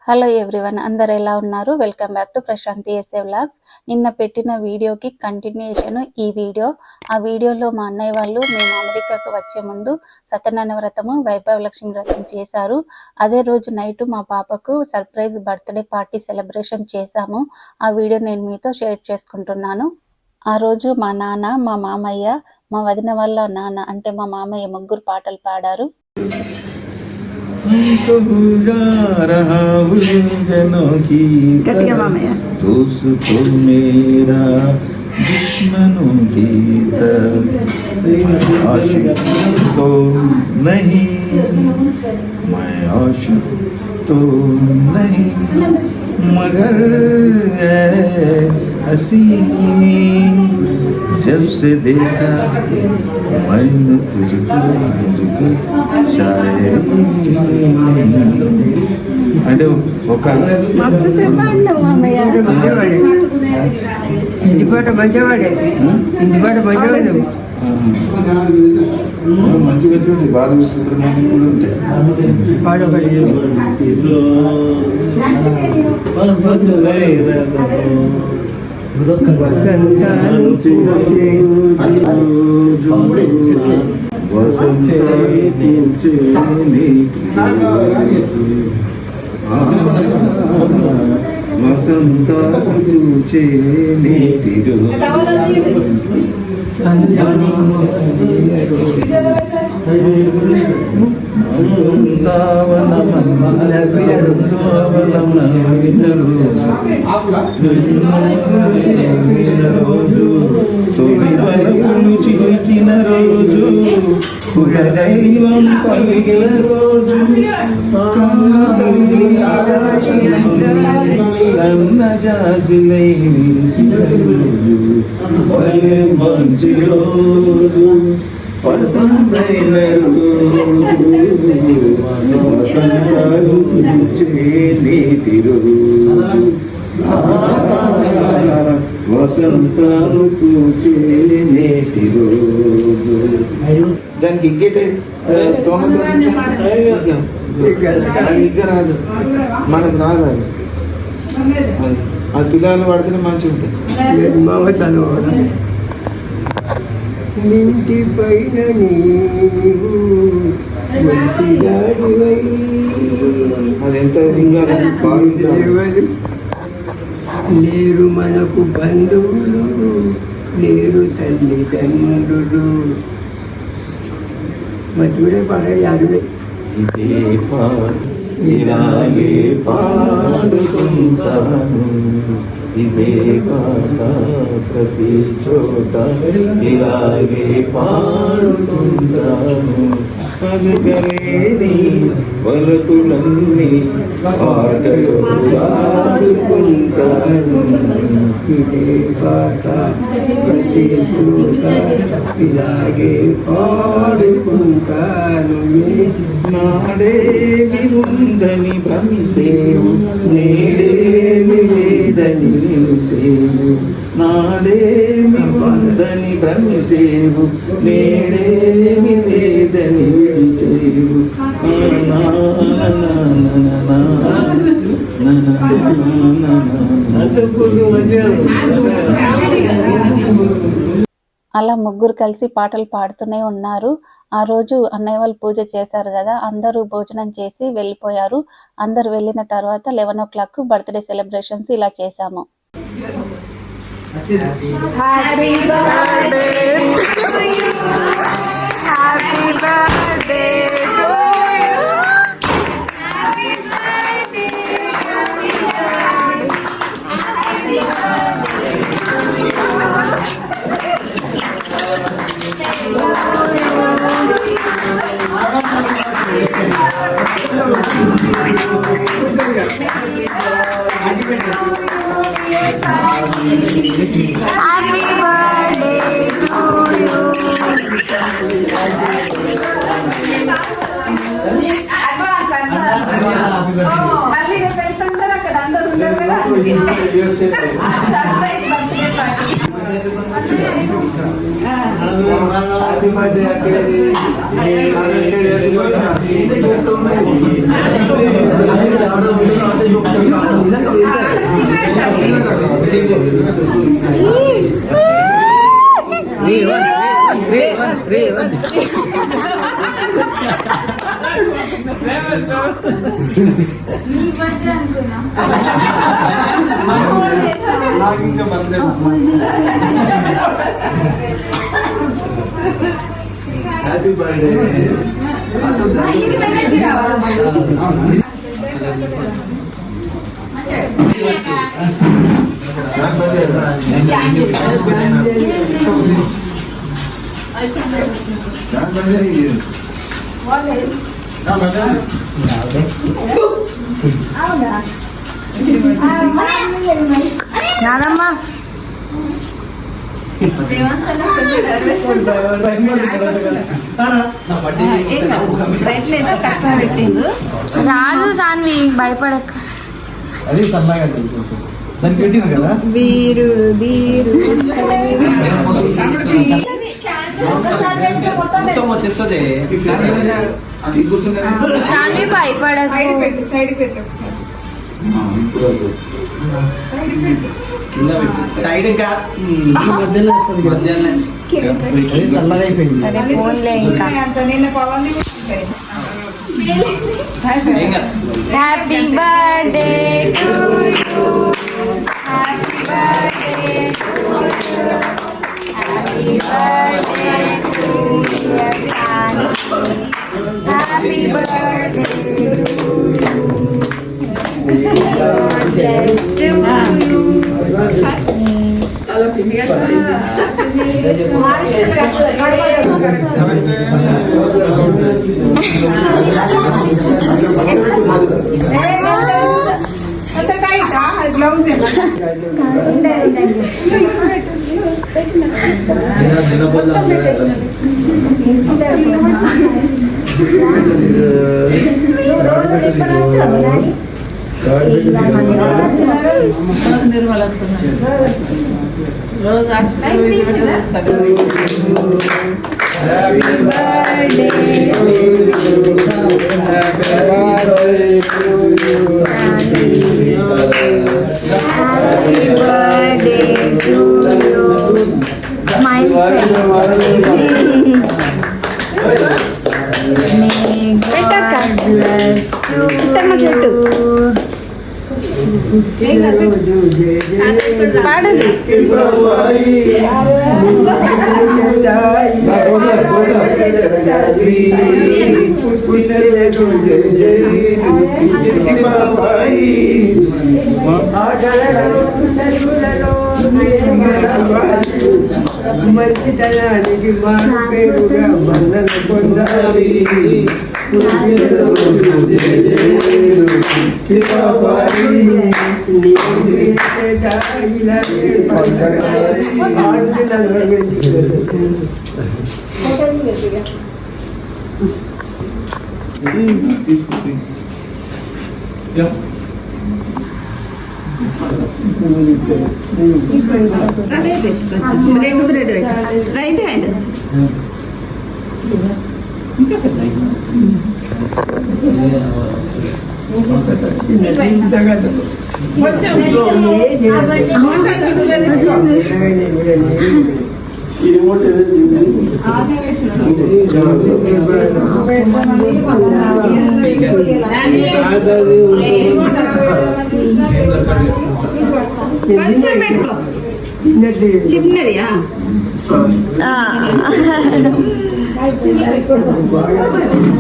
Hello everyone, అందరు ఎలా ఉన్నారు? Welcome back to Prashanti SA vlogs. నిన్న పెట్టిన వీడియోకి కంటిన్యూషన్ ఈ వీడియో. ఆ వీడియోలో మా అన్నయ్య వాళ్ళు మేము అమెరికాకు వచ్చే ముందు సత్యనారాయణ వ్రతము, వైభవ లక్ష్మి వ్రతం చేశారు. అదే రోజు నైట్ మా పాపకు సర్ప్రైజ్ బర్త్డే పార్టీ సెలబ్రేషన్ చేశాము. ఆ వీడియో నేను మీతో షేర్ చేసుకుంటున్నాను. ఆ రోజు మా నాన్న, మా మామయ్య, మా వదిన వాళ్ళ నాన్న అంటే మా మామయ్య ముగ్గురు పాటలు పాడారు. हमको भूला रहा उलझनों की दोस्त मेरा दुश्मनों की आशिक तो नहीं, मैं आशिक तो नहीं, मगर हसी जब से देखा मैंने तुझको शायरी అంటే ఒక ఇంటిపాట మంచివాడే, ఇంటిపాట మంచివాడు, మంచిగా చూడండి. బాధ సుబ్రహ్మణ్యం కూడా ఉంటాయి. చిలికిన రోజు, కులదైవం పలికిన రోజు, సన్నజాజులై విరిసిన రోజు, మంచి రోజు, పసందైన రోజు, వసంతాలు నీటి రోజు, వసంతాలు పూచే నేటి రోజు. దానికి ఇగ్గేట స్తోమత ఇగ్గ రాదు, మనకు రాదు. అది ఆ పిల్లలు పడితేనే మంచిగా ఉంటుంది. ఇంటి పైన నీవు అది ఎంత బాగుంటుంది. లేరు మనకు బంధువులు, లేరు తల్లిదండ్రులు. మంచిగా పాడే యాదుడే. ఇదే ఇలాగే పాడుకుంటాను, ఇదే పాట ప్రతి చోట ఇలాగే పాడుకుంటాను. పలుకలేని పలుకులన్నీ పాటలు పాడుకుంటాను, ఇదే పాట ప్రతి చోట ఇలాగే పాడుకుంటాను. నాడేమి ఉందని భ్రమిసేవు, నేడేమి లేదని నిలిసేవు. నాడేమి ఉందని భ్రమిసేవు, నేడేమి లేదని విడిచేవు. అలా ముగ్గురు కలిసి పాటలు పాడుతూనే ఉన్నారు. ఆ రోజు అన్నయ్య వాళ్ళు పూజ చేశారు కదా, అందరూ భోజనం చేసి వెళ్ళిపోయారు. అందరు వెళ్ళిన తర్వాత 11 o'clock బర్త్డే సెలబ్రేషన్స్ ఇలా చేశాము. Happy birthday to you, happy birthday to you, happy birthday, happy birthday, happy birthday to you. మళ్ళీ రేపు వెళ్తుంటారు, అక్కడ అందరూ ఉంటారు కదా. Surprise birthday party. Happy birthday. ఇది మెసేజ్ రావాలా నానమ్మ రాజు సాన్వి భయపడక అది సన్నగా దానికి పెట్టింది కదా వీరు వీరు మొత్తం వచ్చేస్తుంది. సాన్వి భయపడక సైడ్ ఇంకా మధ్యలో సన్నగా అయిపోయింది. అదే ఫోన్లే ఇంకా నిన్న Pavan happy birthday to you happy birthday to you happy birthday to dear Sanvi happy birthday to you గ్లౌజ్ మంచితనానికి మారు పేరుగా బంధన పొందాలి. రెండు బ్రెడ్ రైట్ హ్యాండ్ కొంచెం పెట్టుకో చిన్నది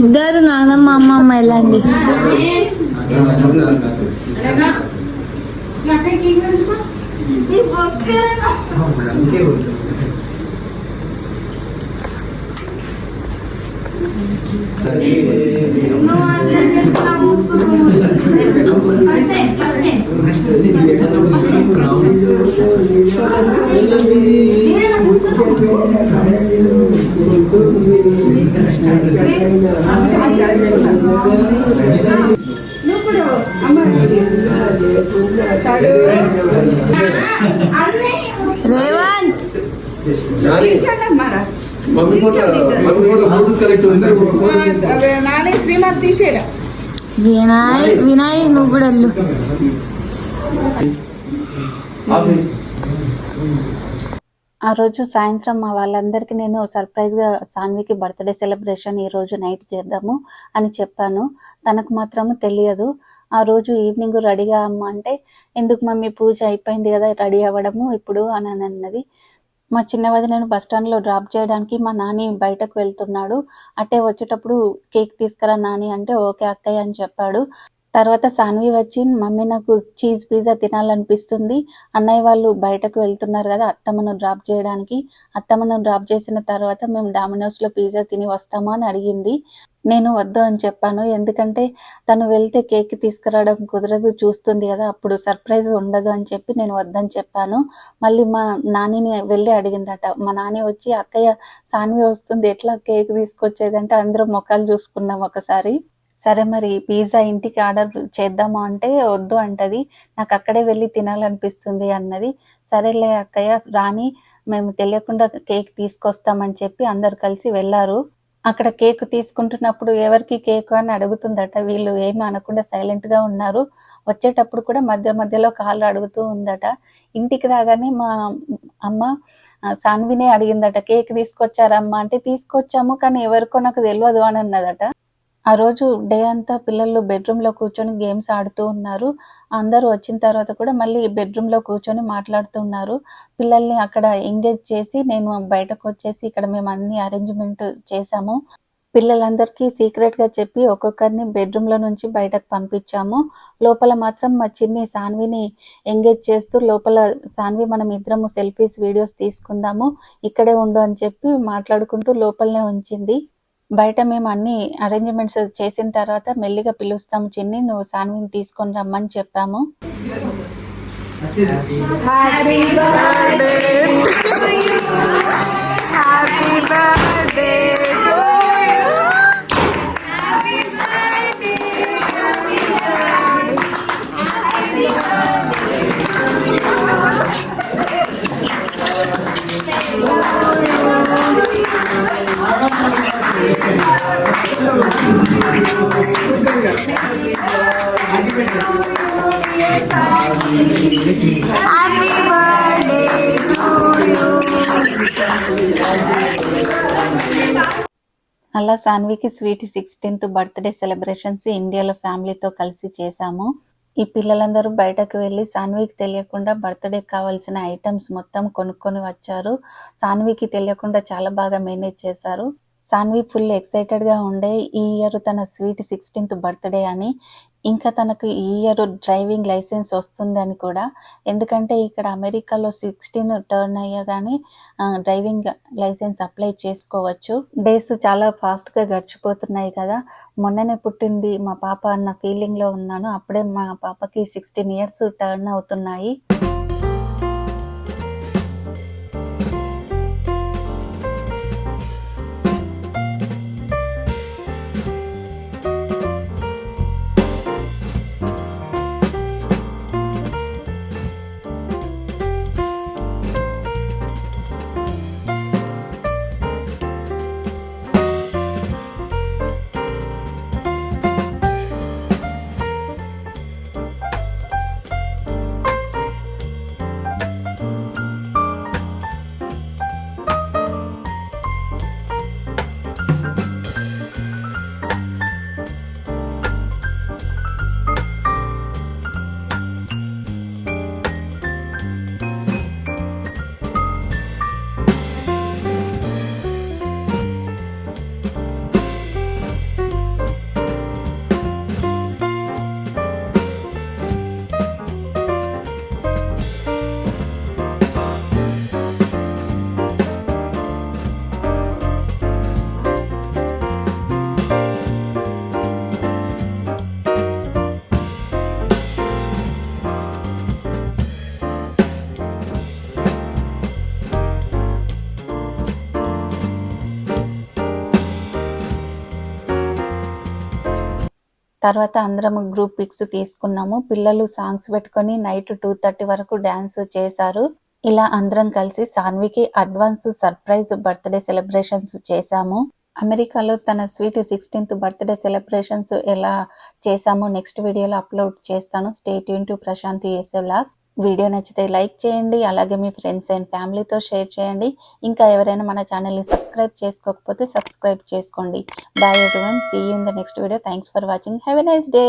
ఇద్దరు నానమ్మ అమ్మమ్మ వెళ్ళండి. రేవంత్ నానే శ్రీమతి తీసేరా వినాయ్ నువ్వు కూడా వెళ్ళు. ఆ రోజు సాయంత్రం మా వాళ్ళందరికీ నేను సర్ప్రైజ్గా సాన్వికి బర్త్డే సెలబ్రేషన్ ఈ రోజు నైట్ చేద్దాము అని చెప్పాను. తనకు మాత్రము తెలియదు. ఆ రోజు ఈవినింగ్ రెడీగా అమ్మ అంటే, ఎందుకు మమ్మీ పూజ అయిపోయింది కదా రెడీ అవ్వడము ఇప్పుడు అని అన్నది. మా చిన్న వదినను బస్ స్టాండ్లో డ్రాప్ చేయడానికి మా నాని బయటకు వెళ్తున్నాడు. అట్టే వచ్చేటప్పుడు కేక్ తీసుకురా నాని అంటే ఓకే అక్కయ్య అని చెప్పాడు. తర్వాత సాన్వి వచ్చి మమ్మీ నాకు చీజ్ పిజ్జా తినాలనిపిస్తుంది, అన్నయ్య వాళ్ళు బయటకు వెళ్తున్నారు కదా అత్తమ్మను డ్రాప్ చేయడానికి, అత్తమ్మను డ్రాప్ చేసిన తర్వాత మేము డామినోస్లో పిజ్జా తిని వస్తాము అని అడిగింది. నేను వద్దు అని చెప్పాను. ఎందుకంటే తను వెళ్తే కేక్ తీసుకురావడం కుదరదు, చూస్తుంది కదా అప్పుడు సర్ప్రైజ్ ఉండదు అని చెప్పి నేను వద్దని చెప్పాను. మళ్ళీ మా నానిని వెళ్ళి అడిగిందట. మా నాని వచ్చి అక్కయ్య సాన్వి వస్తుంది ఎట్లా కేక్ తీసుకొచ్చేదంటే అందరం ముఖాలు చూసుకున్నాం ఒకసారి. సరే మరి పిజ్జా ఇంటికి ఆర్డర్ చేద్దామా అంటే వద్దు అంటది, నాకు అక్కడే వెళ్ళి తినాలనిపిస్తుంది అన్నది. సరేలే అక్కయ్య రాని, మేము తెలియకుండా కేక్ తీసుకొస్తామని చెప్పి అందరు కలిసి వెళ్ళారు. అక్కడ కేక్ తీసుకుంటున్నప్పుడు ఎవరికి కేక్ అని అడుగుతుందట. వీళ్ళు ఏమి అనకుండా సైలెంట్గా ఉన్నారు. వచ్చేటప్పుడు కూడా మధ్య మధ్యలో కాళ్ళు అడుగుతూ ఉందట. ఇంటికి రాగానే మా అమ్మ సాన్వినే అడిగిందట, కేక్ తీసుకొచ్చారమ్మా అంటే తీసుకొచ్చాము కానీ ఎవరికో నాకు తెలియదు అని అన్నదట. ఆ రోజు డే అంతా పిల్లలు బెడ్రూమ్లో కూర్చొని గేమ్స్ ఆడుతూ ఉన్నారు. అందరూ వచ్చిన తర్వాత కూడా మళ్ళీ బెడ్రూమ్లో కూర్చొని మాట్లాడుతున్నారు. పిల్లల్ని అక్కడ ఎంగేజ్ చేసి నేను బయటకు వచ్చేసి ఇక్కడ మేము అన్ని అరేంజ్మెంట్ చేసాము. పిల్లలందరికీ సీక్రెట్గా చెప్పి ఒక్కొక్కరిని బెడ్రూమ్లో నుంచి బయటకు పంపించాము. లోపల మాత్రం మా చిన్ని సాన్విని ఎంగేజ్ చేస్తూ లోపల సాన్వి మనం ఇద్దరము సెల్ఫీస్ వీడియోస్ తీసుకుందాము ఇక్కడే ఉండు అని చెప్పి మాట్లాడుకుంటూ లోపలనే ఉంచింది. బయట మేము అన్ని అరేంజ్మెంట్స్ చేసిన తర్వాత మెల్లిగా పిలుస్తాము చిన్ని, నువ్వు సాన్విని తీసుకొని రమ్మని చెప్పాము. Happy birthday to you, happy birthday to you, happy birthday, happy birthday, happy అలా సాన్వికి స్వీట్ 16th బర్త్డే సెలబ్రేషన్స్ ఇండియాలో ఫ్యామిలీతో కలిసి చేశాము. ఈ పిల్లలందరూ బయటకు వెళ్ళి సాన్వికి తెలియకుండా బర్త్డే కావాల్సిన ఐటమ్స్ మొత్తం కొనుక్కొని వచ్చారు. సాన్వికి తెలియకుండా చాలా బాగా మేనేజ్ చేశారు. సాన్వి ఫుల్ ఎక్సైటెడ్గా ఉండే ఈ ఇయర్ తన స్వీట్ 16th బర్త్డే అని. ఇంకా తనకు ఈ ఇయర్ డ్రైవింగ్ లైసెన్స్ వస్తుందని కూడా. ఎందుకంటే ఇక్కడ అమెరికాలో 16 టర్న్ అయ్యగానే డ్రైవింగ్ లైసెన్స్ అప్లై చేసుకోవచ్చు. డేస్ చాలా ఫాస్ట్గా గడిచిపోతున్నాయి కదా. మొన్ననే పుట్టింది మా పాప అన్న ఫీలింగ్లో ఉన్నాను. అప్పుడే మా పాపకి 16 years టర్న్ అవుతున్నాయి. తర్వాత అందరం గ్రూప్ పిక్స్ తీసుకున్నాము. పిల్లలు సాంగ్స్ పెట్టుకొని నైట్ 2:30 వరకు డ్యాన్స్ చేశారు. ఇలా అందరం కలిసి సాన్వికి అడ్వాన్స్ సర్ప్రైజ్ బర్త్డే సెలబ్రేషన్స్ చేశాము. అమెరికాలో తన స్వీట్ 16th బర్త్డే సెలబ్రేషన్స్ ఎలా చేశామో నెక్స్ట్ వీడియోలో అప్లోడ్ చేస్తాను. Stay tune to Prashanti USA vlogs. Video నచ్చితే లైక్ చేయండి, అలాగే మీ ఫ్రెండ్స్ అండ్ ఫ్యామిలీతో షేర్ చేయండి. ఇంకా ఎవరైనా మన ఛానల్ని సబ్స్క్రైబ్ చేసుకోకపోతే సబ్స్క్రైబ్ చేసుకోండి. Bye everyone, see you in the next video. Thanks for watching. Have a nice day.